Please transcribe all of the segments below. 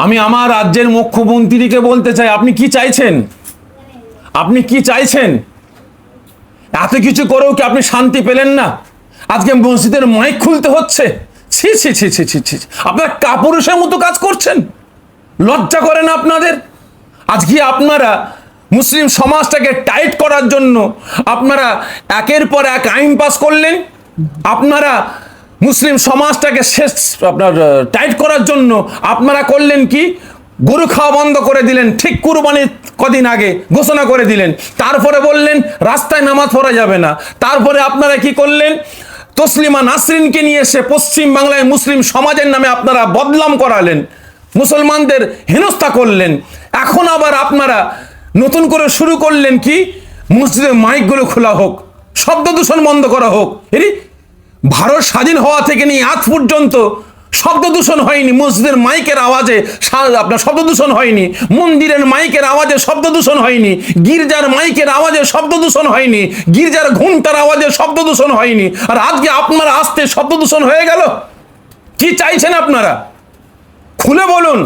আমি আমার রাজ্যের মুখ্যমন্ত্রীকে বলতে চাই, আপনি কি চাইছেন? আপনি কি চাইছেন? এত কিছু করেও কি আপনি শান্তি পেলেন না? আজকে মসজিদের মাইক খুলতে হচ্ছে। ছি ছি ছি ছি ছি ছি, আপনারা কাপুরুষের মতো কাজ করছেন। লজ্জা করে না আপনাদের? আজকে আপনারা মুসলিম সমাজটাকে টাইট করার জন্য আপনারা একের পর এক আইন পাস করলেন। আপনারা মুসলিম সমাজটাকে শেষ আপনার টাইট করার জন্য আপনারা করলেন কি? গরু খাওয়া বন্ধ করে দিলেন, ঠিক কুরবানির কদিন আগে ঘোষণা করে দিলেন। তারপরে বললেন রাস্তায় নামাজ পড়া যাবে না। তারপরে আপনারা কি করলেন? তসলিমা নাসরিনকে নিয়ে এসে পশ্চিম বাংলায় মুসলিম সমাজের নামে আপনারা বদনাম করালেন, মুসলমানদের হেনস্থা করলেন। এখন আবার আপনারা নতুন করে শুরু করলেন কি? মসজিদের মাইকগুলো খোলা হোক, শব্দ দূষণ বন্ধ করা হোক। ভারত স্বাধীন হওয়া থেকে নিয়ে আজ পর্যন্ত শব্দ দূষণ হয়নি, মসজিদের মাইকের আওয়াজে আপনার শব্দ দূষণ হয়নি, মন্দিরের মাইকের আওয়াজে শব্দ দূষণ হয়নি, গির্জার মাইকের আওয়াজে শব্দ দূষণ হয়নি, গির্জার ঘুমটার আওয়াজে শব্দ দূষণ হয়নি। আর আজকে আপনারা আসতে শব্দ দূষণ হয়ে গেল। কি চাইছেন আপনারা? খুলে বলুন।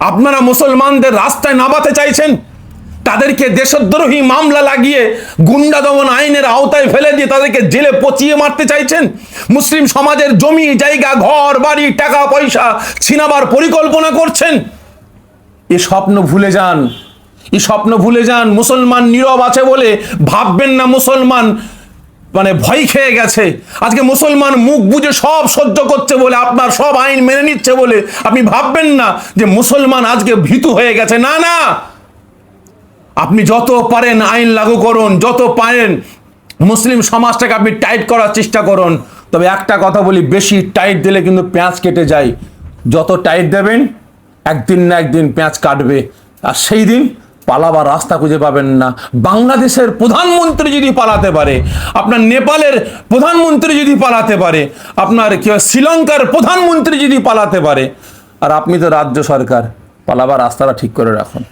আপনারা মুসলমানদের রাস্তায় নামাতে চাইছেন, তাদেরকে দেশদ্রোহী মামলা লাগিয়ে গুন্ডা দমন আইনের আওতায় ফেলে দিয়ে তাদেরকে জেলে পচিয়ে মারতে চাইছেন। মুসলিম সমাজের জমি জায়গা ঘর বাড়ি টাকা পয়সা ছিনাবার পরিকল্পনা করছেন। এই স্বপ্ন ভুলে যান, এই স্বপ্ন ভুলে যান। মুসলমান নীরব আছে বলে ভাববেন না মুসলমান ভয় খেয়ে গেছে। আজকে মুসলমান মুখ বুজে সব সহ্য করছে বলে, আপনার সব আইন মেনে নিচ্ছে বলে আপনি ভাববেন না যে মুসলমান আজকে ভীতু হয়ে গেছে। না না, আপনি যত পারেন আইন লাগু করুন, যত পারেন মুসলিম সমাজটাকে আপনি টাইট করার চেষ্টা করুন। তবে একটা কথা বলি, বেশি টাইট দিলে কিন্তু পেঁয়াজ কেটে যায়। যত টাইট দেবেন একদিন না একদিন পেঁয়াজ কাটবে, আর সেই দিন পালাবার রাস্তা খুঁজে পাবেন না। বাংলাদেশের প্রধানমন্ত্রী যদি পালাতে পারে, আপনার নেপালের প্রধানমন্ত্রী যদি পালাতে পারে, আপনার কি শ্রীলঙ্কার প্রধানমন্ত্রী যদি পালাতে পারে, আর আপনি তো রাজ্য সরকার, পালাবার রাস্তাটা ঠিক করে রাখুন।